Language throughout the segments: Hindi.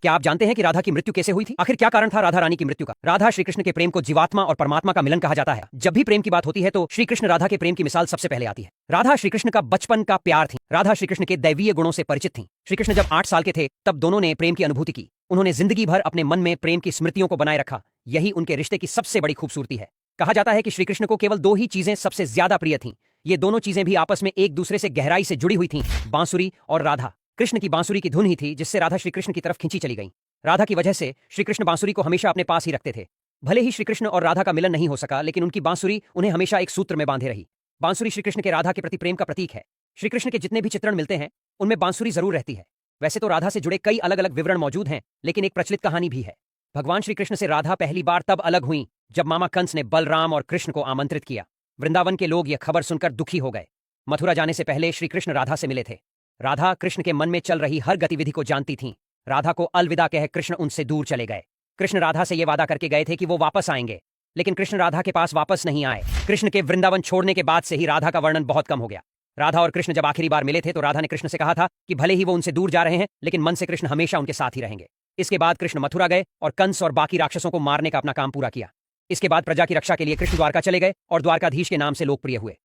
क्या आप जानते हैं कि राधा की मृत्यु कैसे हुई थी? आखिर क्या कारण था राधा रानी की मृत्यु का? राधा श्री कृष्ण के प्रेम को जीवात्मा और परमात्मा का मिलन कहा जाता है। जब भी प्रेम की बात होती है तो श्री कृष्ण राधा के प्रेम की मिसाल सबसे पहले आती है। राधा श्री कृष्ण का बचपन का प्यार थी। राधा श्री कृष्ण के दैवीय गुणों से परिचित थी। श्री कृष्ण जब 8 साल के थे तब दोनों ने प्रेम की अनुभूति की। उन्होंने जिंदगी भर अपने मन में प्रेम की स्मृतियों को बनाए रखा। यही उनके रिश्ते की सबसे बड़ी खूबसूरती है। कहा जाता है कि श्री कृष्ण को केवल 2 ही चीजें सबसे ज्यादा प्रिय थीं। ये दोनों चीजें भी आपस में एक दूसरे से गहराई से जुड़ी हुई थीं, बांसुरी और राधा। कृष्ण की बांसुरी की धुन ही थी जिससे राधा श्री कृष्ण की तरफ खींची चली गई। राधा की वजह से श्री कृष्ण बांसुरी को हमेशा अपने पास ही रखते थे। भले ही श्री कृष्ण और राधा का मिलन नहीं हो सका, लेकिन उनकी बांसुरी उन्हें हमेशा एक सूत्र में बांधे रही। बांसुरी श्री कृष्ण के राधा के प्रति प्रेम का प्रतीक है। श्री कृष्ण के जितने भी चित्रण मिलते हैं उनमें बांसुरी जरूर रहती है। वैसे तो राधा से जुड़े कई अलग अलग विवरण मौजूद हैं, लेकिन एक प्रचलित कहानी भी है। भगवान श्री कृष्ण से राधा पहली बार तब अलग हुई जब मामा कंस ने बलराम और कृष्ण को आमंत्रित किया। वृंदावन के लोग यह खबर सुनकर दुखी हो गए। मथुरा जाने से पहले श्री कृष्ण राधा से मिले थे। राधा कृष्ण के मन में चल रही हर गतिविधि को जानती थीं। राधा को अलविदा कह कृष्ण उनसे दूर चले गए। कृष्ण राधा से यह वादा करके गए थे कि वो वापस आएंगे, लेकिन कृष्ण राधा के पास वापस नहीं आए। कृष्ण के वृंदावन छोड़ने के बाद से ही राधा का वर्णन बहुत कम हो गया। राधा और कृष्ण जब आखिरी बार मिले थे तो राधा ने कृष्ण से कहा था कि भले ही वो उनसे दूर जा रहे हैं, लेकिन मन से कृष्ण हमेशा उनके साथ ही रहेंगे। इसके बाद कृष्ण मथुरा गए और कंस और बाकी राक्षसों को मारने का अपना काम पूरा किया। इसके बाद प्रजा की रक्षा के लिए कृष्ण द्वारका चले गए और द्वारकाधीश के नाम से लोकप्रिय हुए।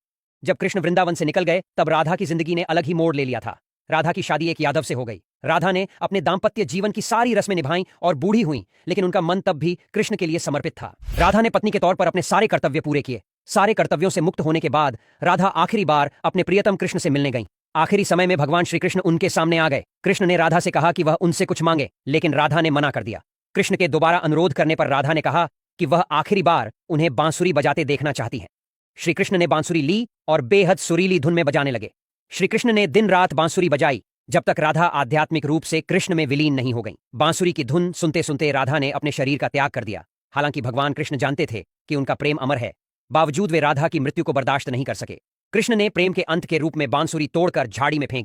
जब कृष्ण वृंदावन से निकल गए तब राधा की जिंदगी ने अलग ही मोड़ ले लिया था। राधा की शादी एक यादव से हो गई। राधा ने अपने दाम्पत्य जीवन की सारी रस्में निभाई और बूढ़ी हुई, लेकिन उनका मन तब भी कृष्ण के लिए समर्पित था। राधा ने पत्नी के तौर पर अपने सारे कर्तव्य पूरे किए। सारे कर्तव्यों से मुक्त होने के बाद राधा आखिरी बार अपने प्रियतम कृष्ण से मिलने गईं। आखिरी समय में भगवान श्री कृष्ण उनके सामने आ गए। कृष्ण ने राधा से कहा कि वह उनसे कुछ मांगे, लेकिन राधा ने मना कर दिया। कृष्ण के दोबारा अनुरोध करने पर राधा ने कहा कि वह आखिरी बार उन्हें बांसुरी बजाते देखना चाहती हैं। श्री कृष्ण ने बांसुरी ली और बेहद सुरीली धुन में बजाने लगे। श्री कृष्ण ने दिन रात बांसुरी बजाई जब तक राधा आध्यात्मिक रूप से कृष्ण में विलीन नहीं हो गई। बांसुरी की धुन सुनते सुनते राधा ने अपने शरीर का त्याग कर दिया। हालांकि भगवान कृष्ण जानते थे कि उनका प्रेम अमर है, बावजूद वे राधा की मृत्यु को बर्दाश्त नहीं कर सके। कृष्ण ने प्रेम के अंत के रूप में बांसुरी तोड़कर झाड़ी में फेंक